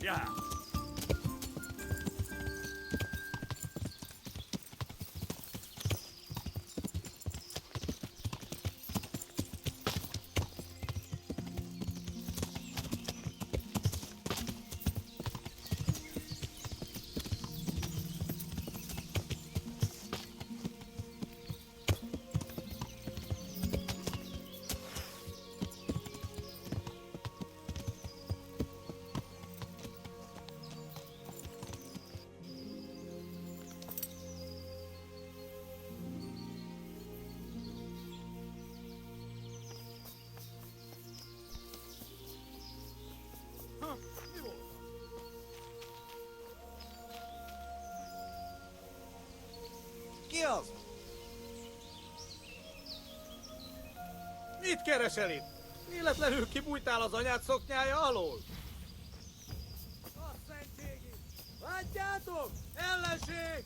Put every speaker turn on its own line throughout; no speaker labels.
Yeah.
Ki az?
Mit keresel itt? Véletlenül kibújtál az anyád szoknyája alól? A szentségi! Látjátok? Ellenség!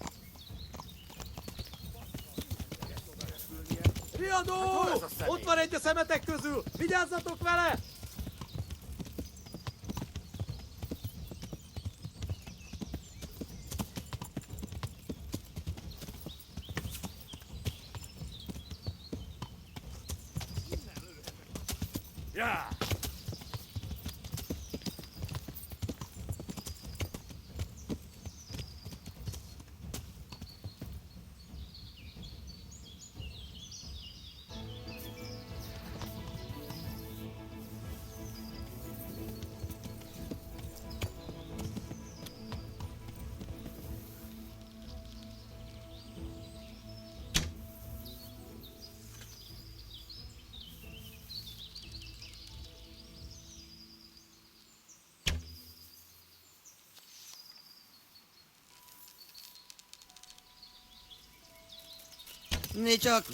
Riadó! Hát, ott van egy a szemetek közül! Vigyázzatok vele! Yeah.
Nicsak.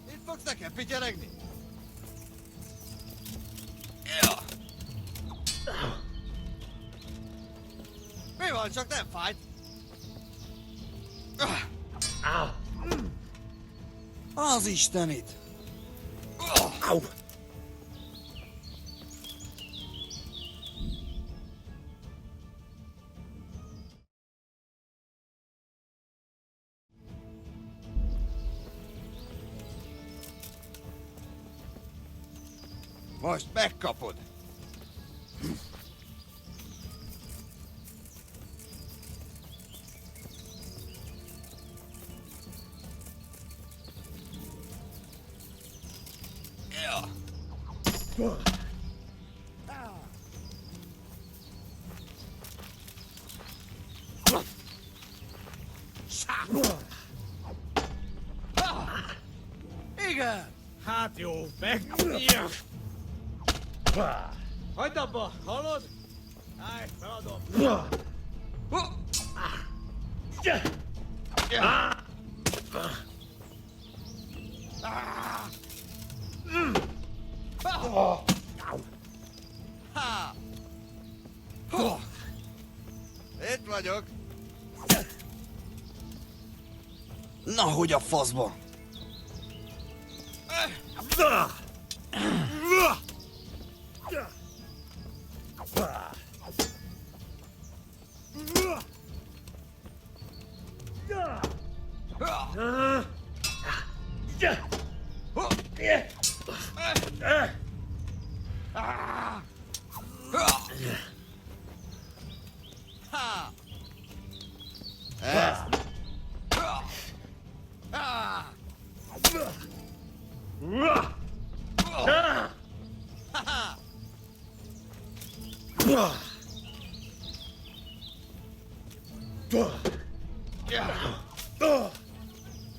Itt fogsz nekem pityeregni? Mi van, csak nem fájt? Az Istenit! Most megkapod! Igen!
Hát jó, meg... Hagyd abba, hallod? Állj, feladom.
Itt vagyok. Na, hogy a faszba?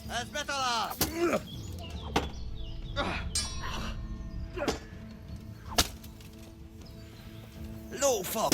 Ez betalál! Lófa!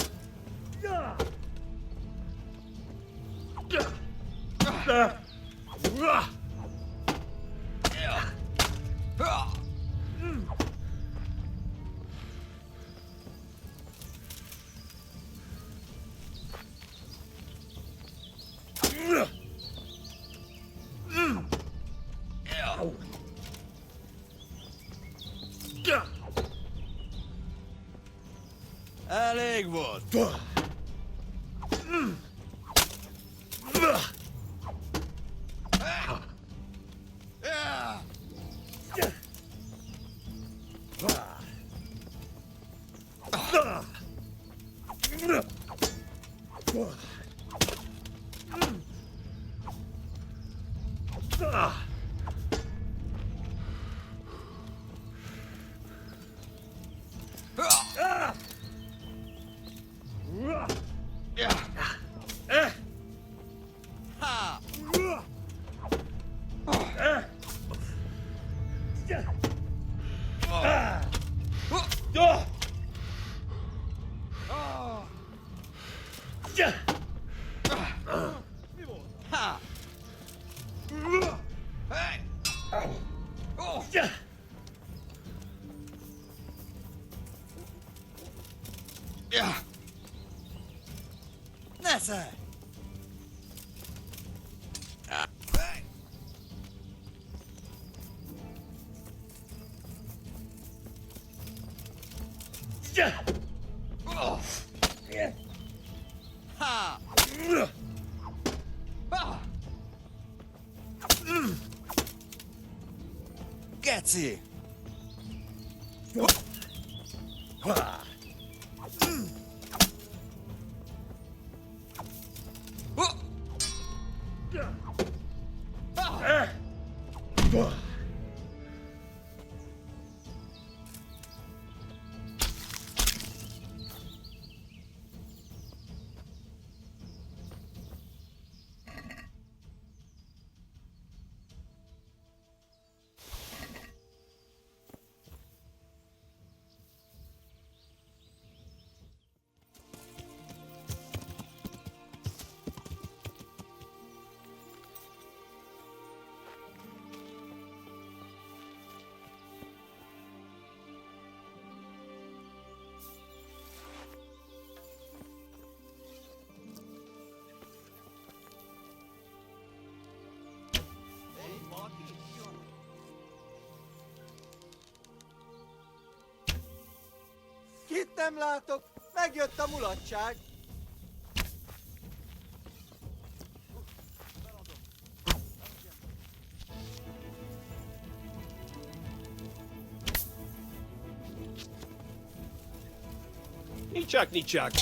Nesze! Geci!
Kit nem látok? Megjött a mulatság.
Nicsák, nicsák!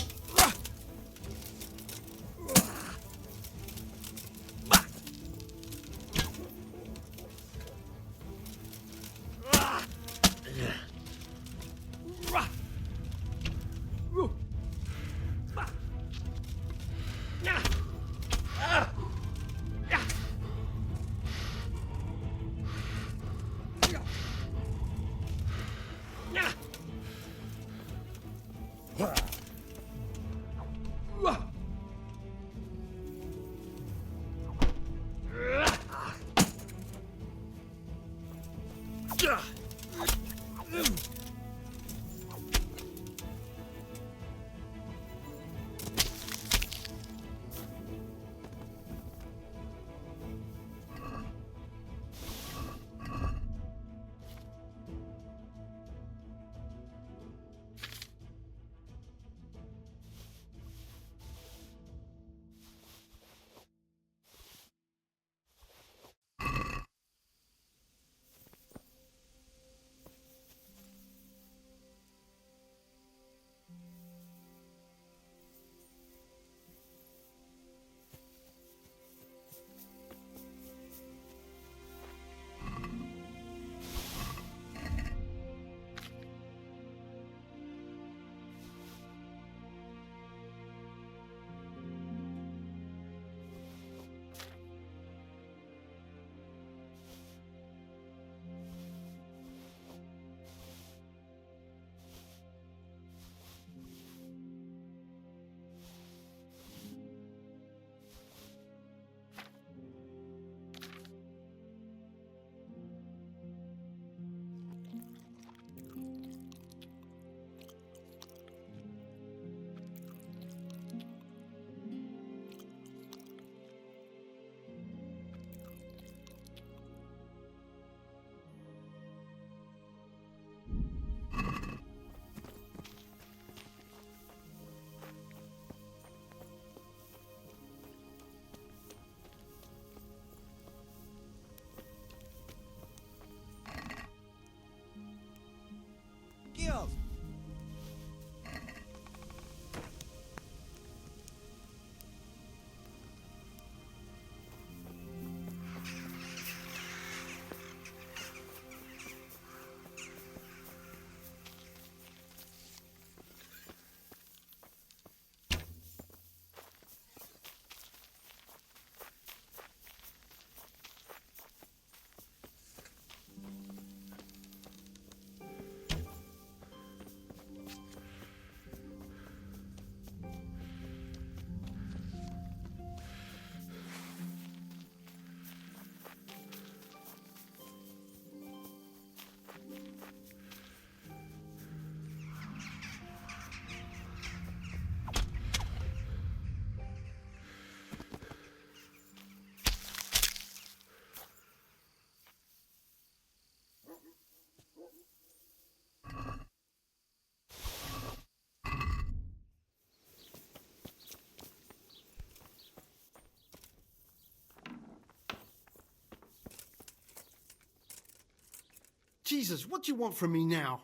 Jesus, what do you want from me now?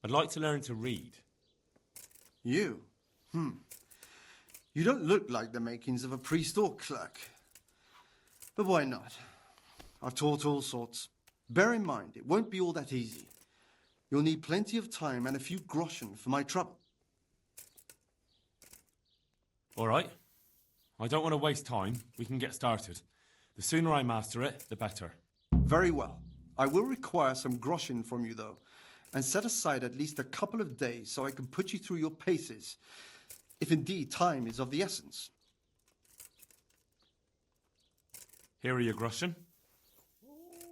I'd like to learn to read.
You? You don't look like the makings of a priest or clerk. But why not? I've taught all sorts. Bear in mind, it won't be all that easy. You'll need plenty of time and a few groschen for my trouble.
All right. I don't want to waste time. We can get started. The sooner I master it, the better.
Very well. I will require some groschen from you, though, and set aside at least a couple of days so I can put you through your paces, if indeed time is of the essence.
Here are your groschen.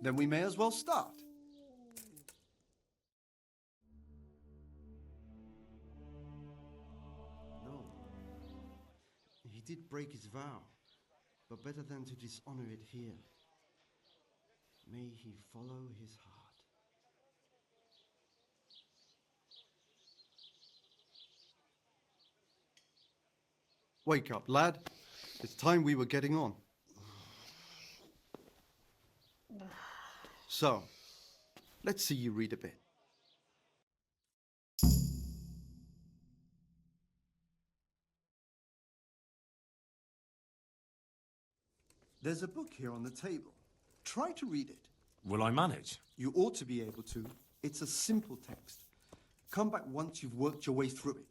Then we may as well start. No. He did break his vow, but better than to dishonor it here. May he follow his heart. Wake up, lad. It's time we were getting on. So, let's see you read a bit. There's a book here on the table. Try to read it.
Will I manage?
You ought to be able to. It's a simple text. Come back once you've worked your way through it.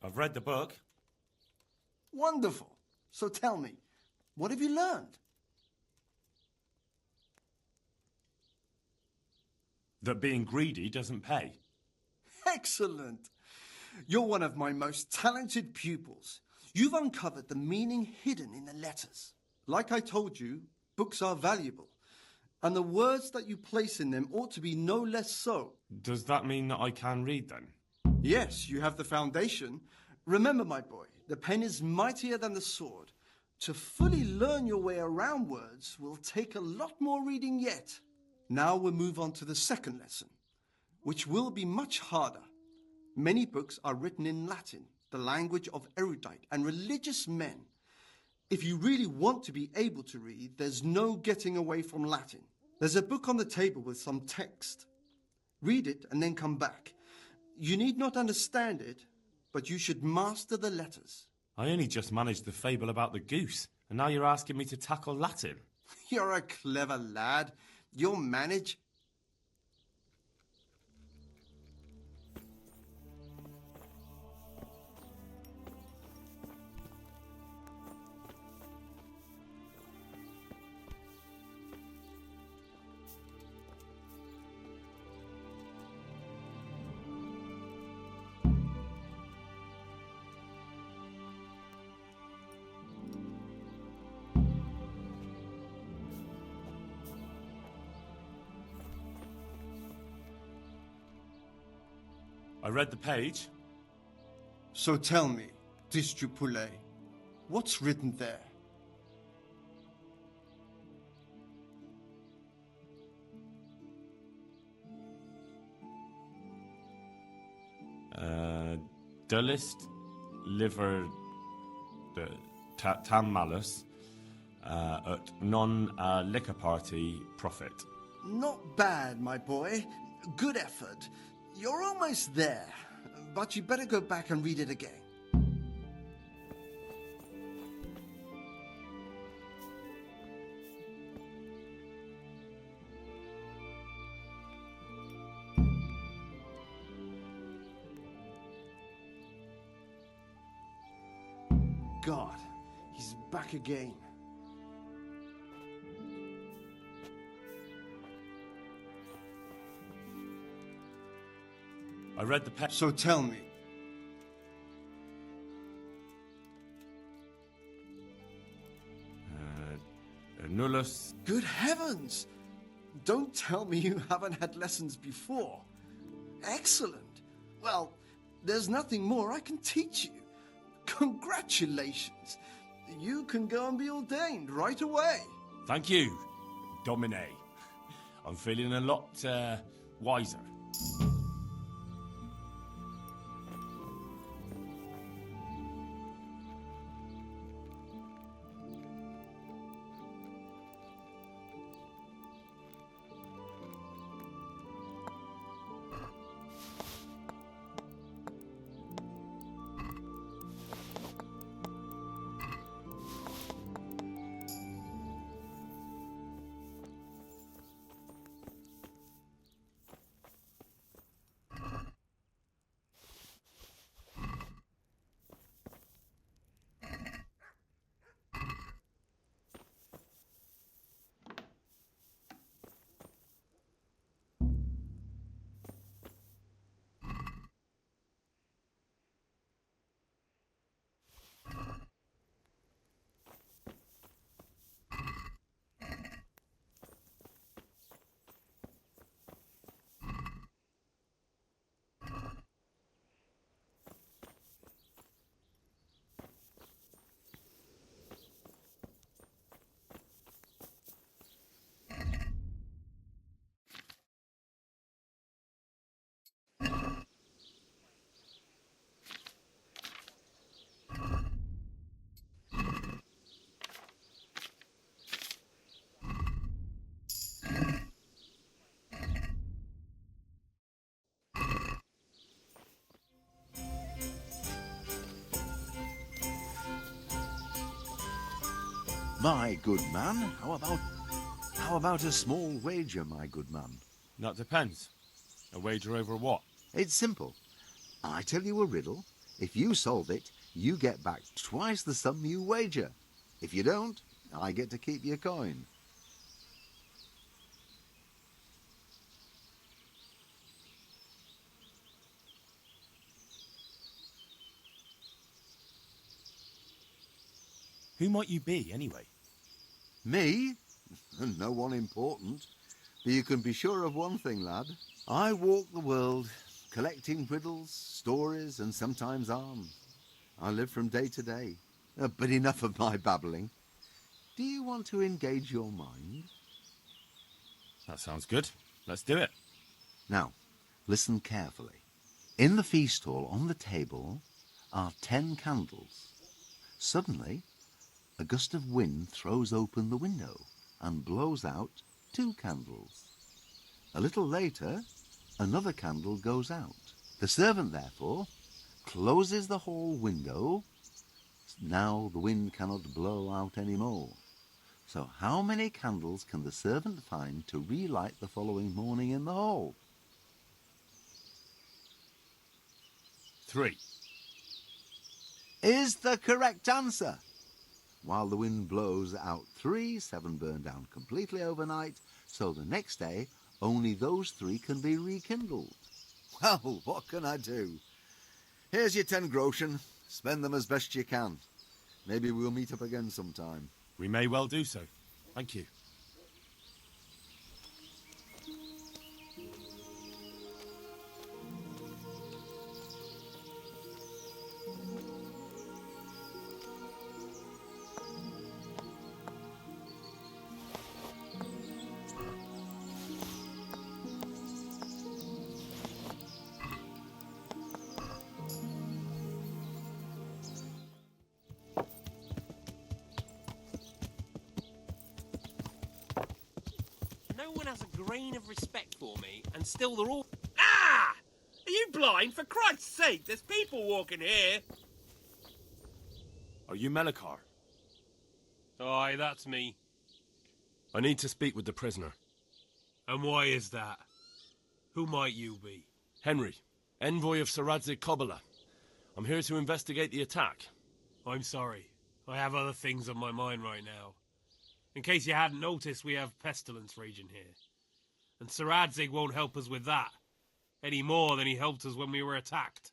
I've read the book.
Wonderful. So tell me, what have you learned?
That being greedy doesn't pay.
Excellent. You're one of my most talented pupils. You've uncovered the meaning hidden in the letters. Like I told you, books are valuable, and the words that you place in them ought to be no less so.
Does that mean that I can read then?
Yes, you have the foundation. Remember, my boy, the pen is mightier than the sword. To fully learn your way around words will take a lot more reading yet. Now we'll move on to the second lesson, which will be much harder. Many books are written in Latin, the language of erudite and religious men. If you really want to be able to read, there's no getting away from Latin. There's a book on the table with some text. Read it and then come back. You need not understand it, but you should master the letters.
I only just managed the fable about the goose, and now you're asking me to tackle Latin.
You're a clever lad. You'll manage.
I read the page.
So tell me, Distupule, what's written there?
Dullest liver tam malus at non liquor party profit.
Not bad, my boy. Good effort. You're almost there, but you better go back and read it again. God, he's back again.
I read the page.
So tell me.
Nullus.
Good heavens! Don't tell me you haven't had lessons before. Excellent. Well, there's nothing more I can teach you. Congratulations. you can go and be ordained right away.
Thank you, Domine. I'm feeling a lot, wiser.
My good man, how about a small wager, my good man?
That depends. A wager over what?
It's simple. I tell you a riddle. If you solve it, you get back twice the sum you wager. If you don't, I get to keep your coin.
Who might you be, anyway?
Me? No one important. But you can be sure of one thing, lad. I walk the world, collecting riddles, stories, and sometimes arms. I live from day to day. But enough of my babbling. Do you want to engage your mind?
That sounds good. Let's do it.
Now, listen carefully. In the feast hall on the table are 10 candles. Suddenly, a gust of wind throws open the window and blows out 2 candles. A little later, another candle goes out. The servant, therefore, closes the hall window. Now the wind cannot blow out any more. So how many candles can the servant find to relight the following morning in the hall?
3.
Is the correct answer. While the wind blows out 3, 7 burn down completely overnight, so the next day only those 3 can be rekindled. Well, what can I do? Here's your 10 groschen. Spend them as best you can. Maybe we'll meet up again sometime.
We may well do so. Thank you.
No one has a grain of respect for me, and still they're all... Ah! Are you blind? For Christ's sake, there's people walking here.
Are you Melikar?
Aye, that's me.
I need to speak with the prisoner.
And why is that? Who might you be?
Henry, envoy of Saradze Kobala. I'm here to investigate the attack.
I'm sorry. I have other things on my mind right now. In case you hadn't noticed, we have pestilence raging here. And Saradzig won't help us with that, any more than he helped us when we were attacked.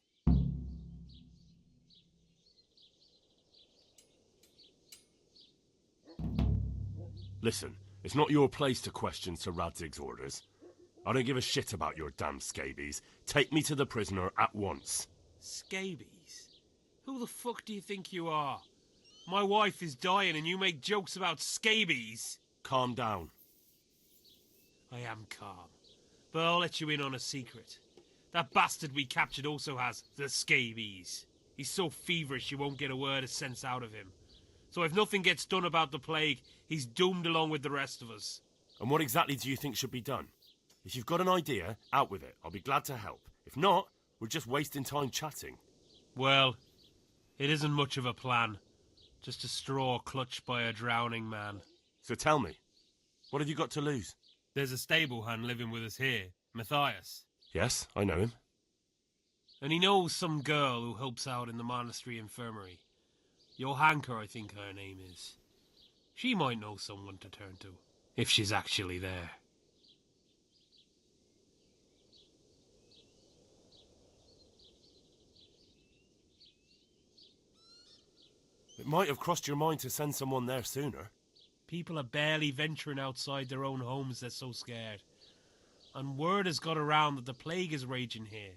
Listen, it's not your place to question Saradzig's orders. I don't give a shit about your damn scabies. Take me to the prisoner at once.
Scabies? Who the fuck do you think you are? My wife is dying and you make jokes about scabies?
Calm down.
I am calm. But I'll let you in on a secret. That bastard we captured also has the scabies. He's so feverish you won't get a word of sense out of him. So if nothing gets done about the plague, he's doomed along with the rest of us.
And what exactly do you think should be done? If you've got an idea, out with it. I'll be glad to help. If not, we're just wasting time chatting.
Well, it isn't much of a plan. Just a straw clutched by a drowning man.
So tell me, what have you got to lose?
There's a stable hand living with us here, Matthias.
Yes, I know him.
And he knows some girl who helps out in the monastery infirmary. Johanka, I think her name is. She might know someone to turn to, if she's actually there.
It might have crossed your mind to send someone there sooner.
People are barely venturing outside their own homes, they're so scared. And word has got around that the plague is raging here.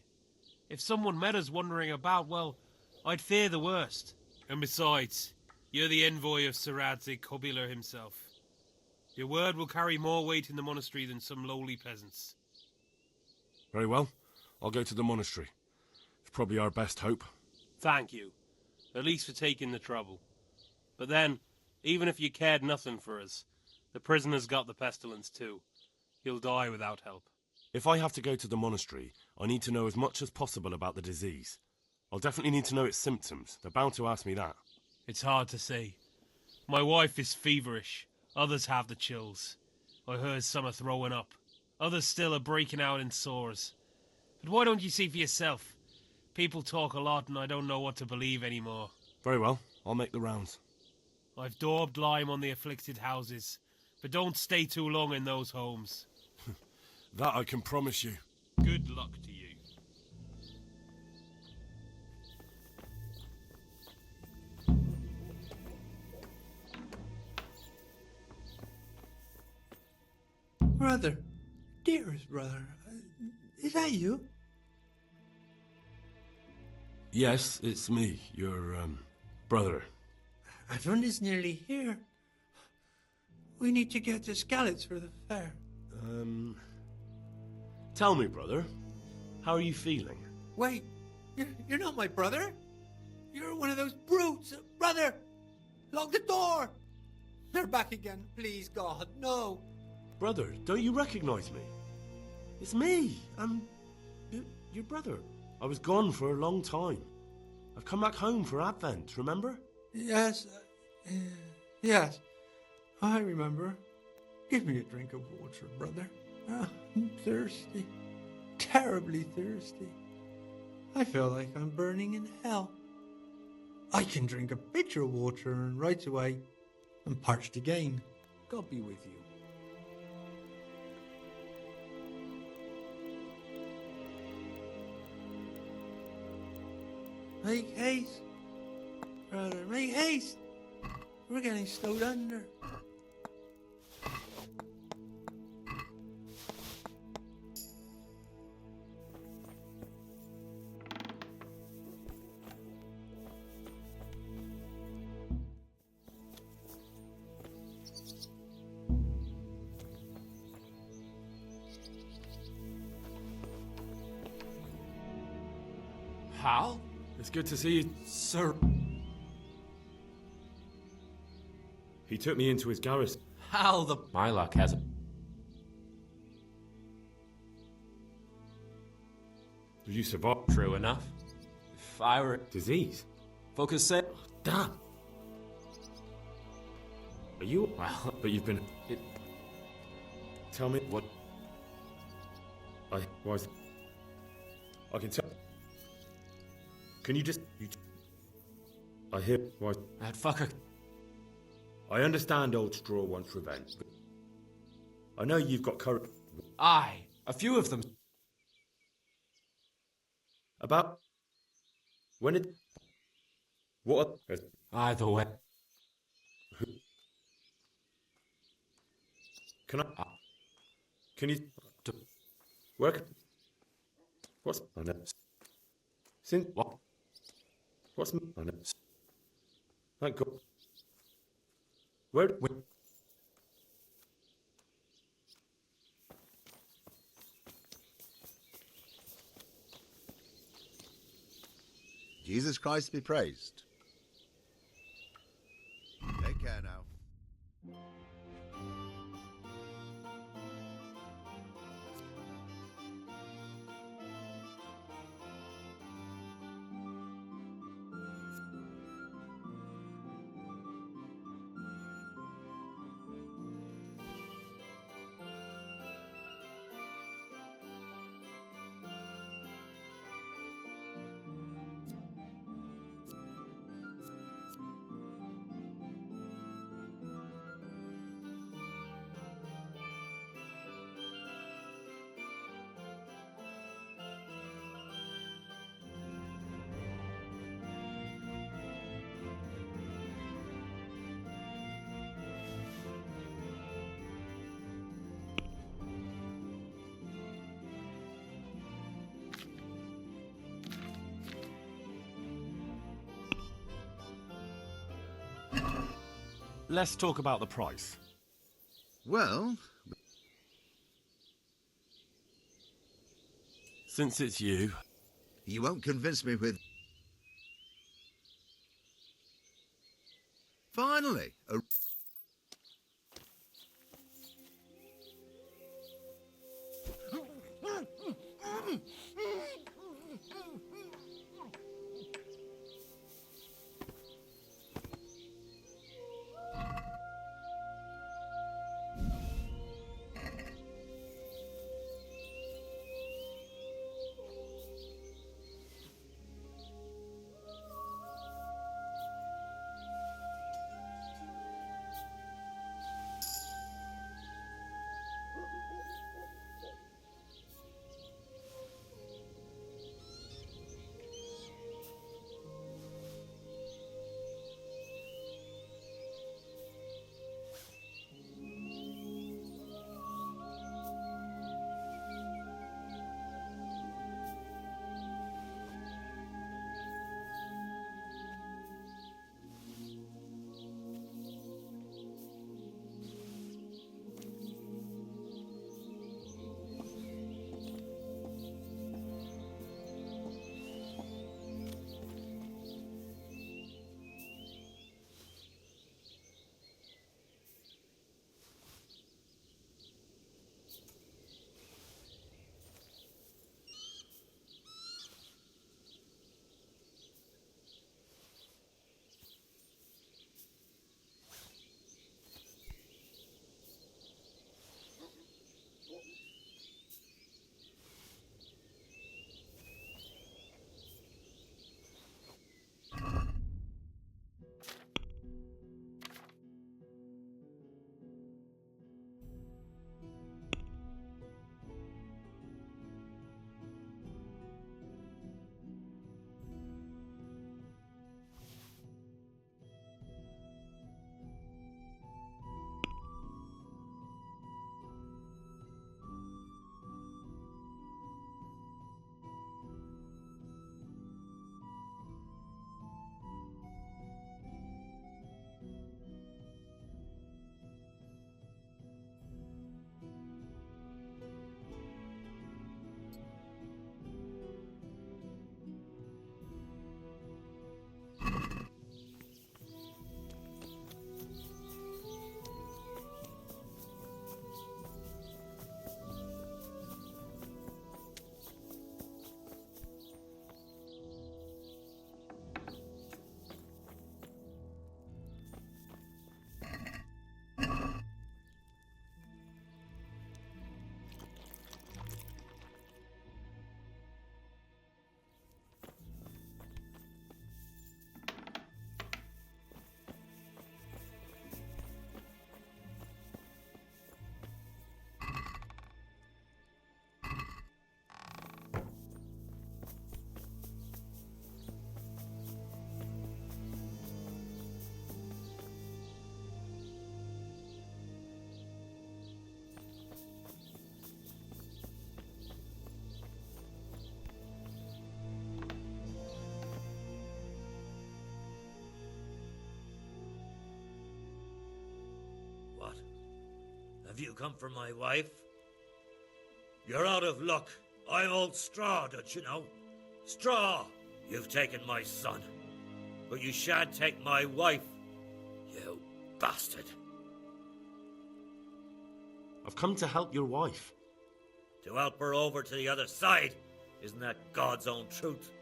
If someone met us wandering about, well, I'd fear the worst. And besides, you're the envoy of Sir Radzig Kobyler himself. Your word will carry more weight in the monastery than some lowly peasants.
Very well. I'll go to the monastery. It's probably our best hope.
Thank you. At least for taking the trouble. But then, even if you cared nothing for us, the prisoner's got the pestilence too. He'll die without help.
If I have to go to the monastery, I need to know as much as possible about the disease. I'll definitely need to know its symptoms. They're bound to ask me that.
It's hard to say. My wife is feverish. Others have the chills. I heard some are throwing up. Others still are breaking out in sores. But why don't you see for yourself? People talk a lot and I don't know what to believe anymore.
Very well. I'll make the rounds.
I've daubed lime on the afflicted houses, but don't stay too long in those homes.
That I can promise you.
Good luck to you.
Brother, dearest brother, is that you?
Yes, it's me, your, brother.
Everyone is nearly here. We need to get to Skalitz for the fair.
Tell me, brother, how are you feeling?
Wait, you're not my brother? You're one of those brutes! Brother! Lock the door! They're back again, please God, no!
Brother, don't you recognize me? It's me. I'm your brother. I was gone for a long time. I've come back home for Advent, remember?
Yes, yes, I remember. Give me a drink of water, brother. I'm thirsty, terribly thirsty. I feel like I'm burning in hell. I can drink a pitcher of water and right away I'm parched again. God be with you. Make haste, brother, make haste. We're getting stowed under.
Hal?
It's good to see you.
Sir...
He took me into his garrison.
Hal the... My luck has it.
Did you survive?
True enough. If I were...
Disease?
Focus say...
Damn. Are you...
Well,
But you've been...
it...
Tell me...
What...
I was... I can tell... Can you just... I hear... Why...
That fucker...
I understand old straw wants revenge. But I know you've got courage.
Aye, a few of them.
About... When it... What...
Either way.
Can I... Can you... Work... What's... I know. Since...
What?
What's... I know. Thank God. Where?
Jesus Christ be praised. Take care now.
Let's talk about the price.
Well,
Since it's you,
you won't convince me with... Finally, a...
you come for my wife? You're out of luck. I'm old Straw, don't you know? Straw! You've taken my son. But you shan't take my wife, you bastard.
I've come to help your wife.
To help her over to the other side. Isn't that God's own truth?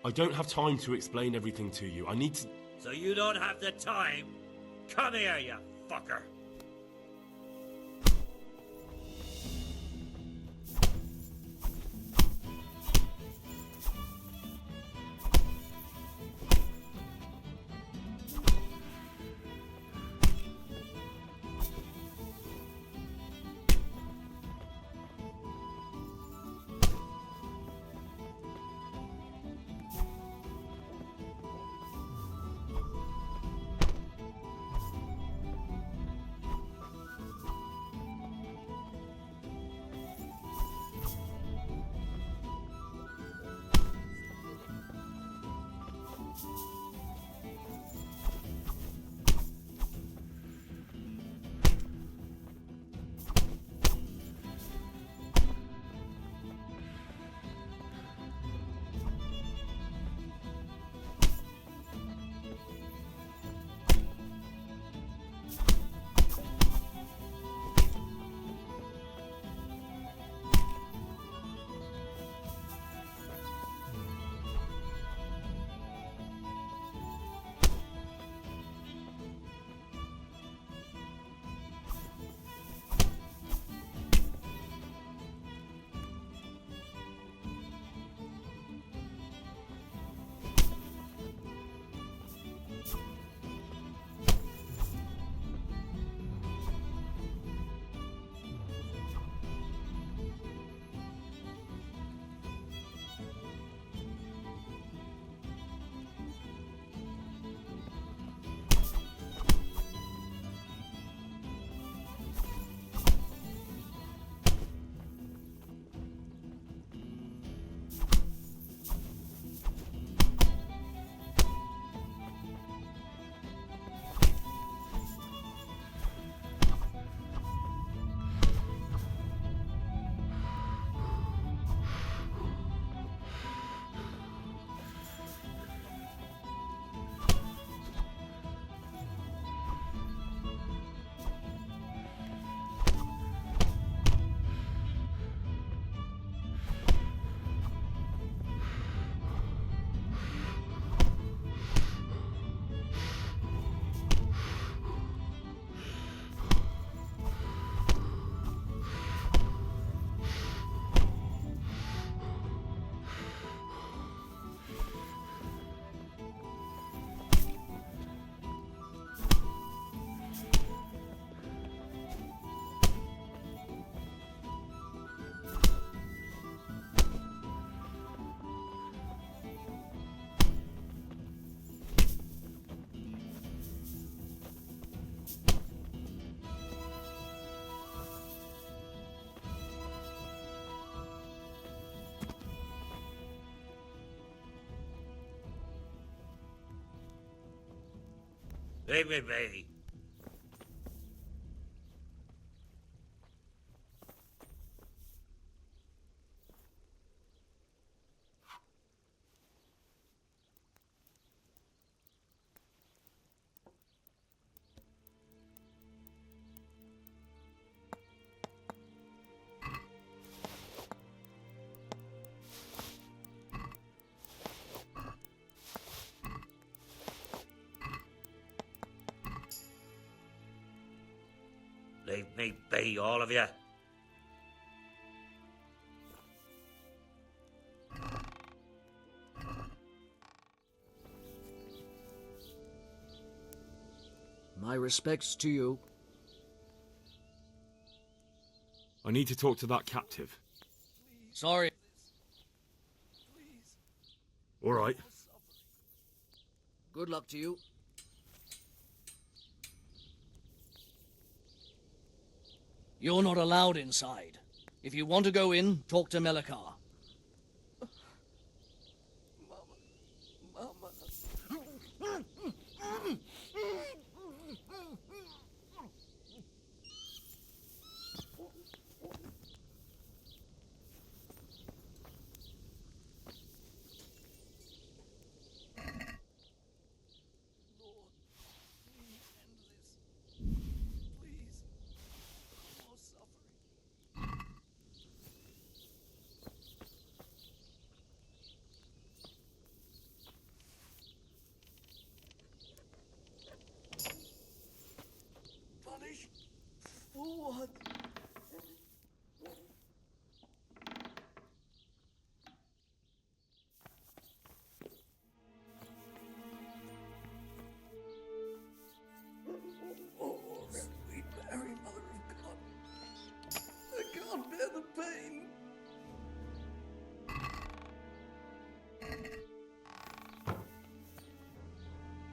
I don't have time to explain everything to you. I need to...
So you don't have the time? Come here, you fucker. Leave me be. Leave me be, all of you.
My respects to you.
I need to talk to that captive.
Sorry.
All right.
Good luck to you. You're not allowed inside. If you want to go in, talk to Melikar.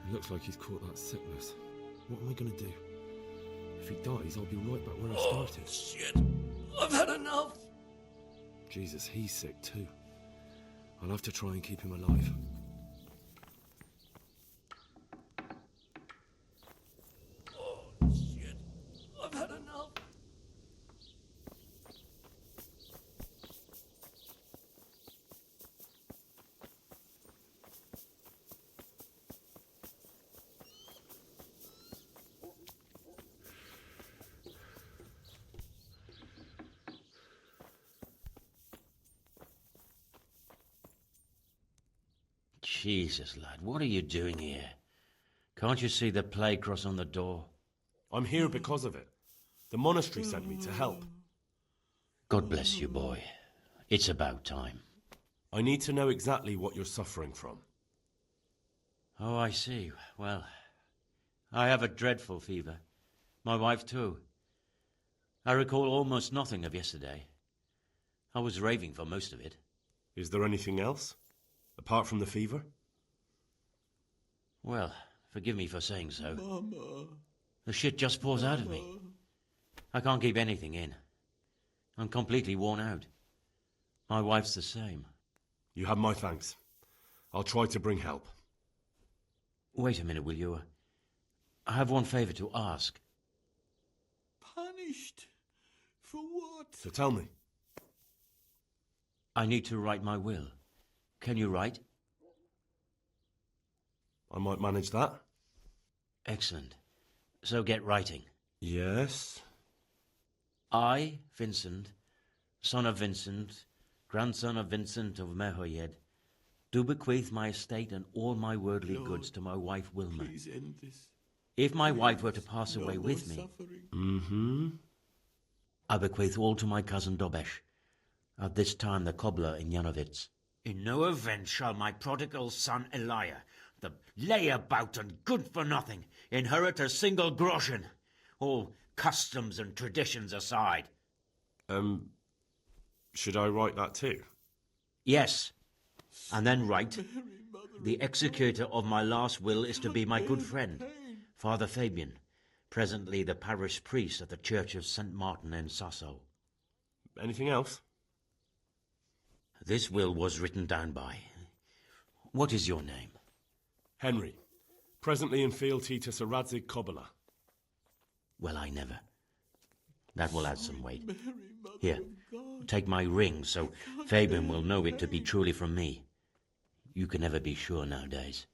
It looks like he's caught that sickness. What am I going to do? If he dies, I'll be right back where I started.
Shit. I've had enough.
Jesus, he's sick too. I'll have to try and keep him alive.
Oh, shit. I've had enough.
Jesus, lad, what are you doing here? Can't you see the plague cross on the door?
I'm here because of it. The monastery sent me to help.
God bless you, boy. It's about time.
I need to know exactly what you're suffering from.
Oh, I see. Well, I have a dreadful fever. My wife, too. I recall almost nothing of yesterday. I was raving for most of it.
Is there anything else? Apart from the fever?
Well, forgive me for saying so.
Mama.
The shit just pours out of me. I can't keep anything in. I'm completely worn out. My wife's the same.
You have my thanks. I'll try to bring help.
Wait a minute, will you? I have one favor to ask.
Punished? For what?
So tell me.
I need to write my will. Can you write?
I might manage that.
Excellent. So get writing.
Yes?
I, Vincent, son of Vincent, grandson of Vincent of Mehoyed, do bequeath my estate and all my worldly goods to my wife Wilma.
Please end this.
If my wife were to pass
No
away
more
with me,
suffering.
I bequeath all to my cousin Dobesh, at this time the cobbler in Janovitz. In no event shall my prodigal son Elia, the layabout and good-for-nothing, inherit a single groschen, all customs and traditions aside.
Should I write that too?
Yes, and then write, the executor of my last will is to be my good friend, Father Fabian, presently the parish priest at the Church of St. Martin in Sasso.
Anything else?
This will was written down by... What is your name?
Henry, presently in fealty to Sir Radzig Kobyla.
Well, I never. That will add some weight. Here, take my ring, so Fabian will know it to be truly from me. You can never be sure nowadays.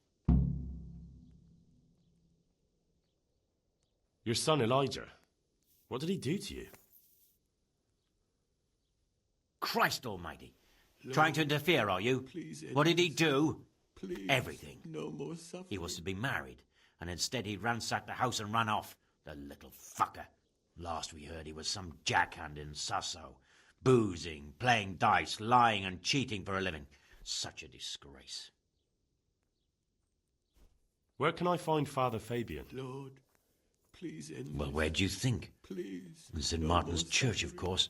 Your son Elijah, what did he do to you?
Christ almighty! Trying to interfere, are you?
Please,
What did he do?
Please.
Everything.
No more suffering.
He was to be married, and instead he ransacked the house and ran off. The little fucker. Last we heard he was some jackhand in Sasso. Boozing, playing dice, lying and cheating for a living. Such a disgrace.
Where can I find Father Fabian?
Lord, please end
Well,
this.
where do you think?
Please.
In St.
No
Martin's
more
Church, of
suffering.
course.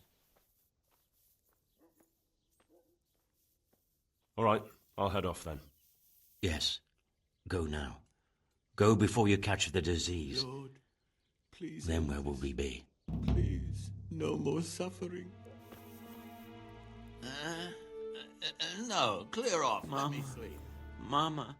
All right, I'll head off then.
Yes. Go now. Go before you catch the disease.
Lord, please.
Then
end
where will
this.
we be?
Please. No more suffering.
No, clear off. Let me
Mama.
sleep.
Mama.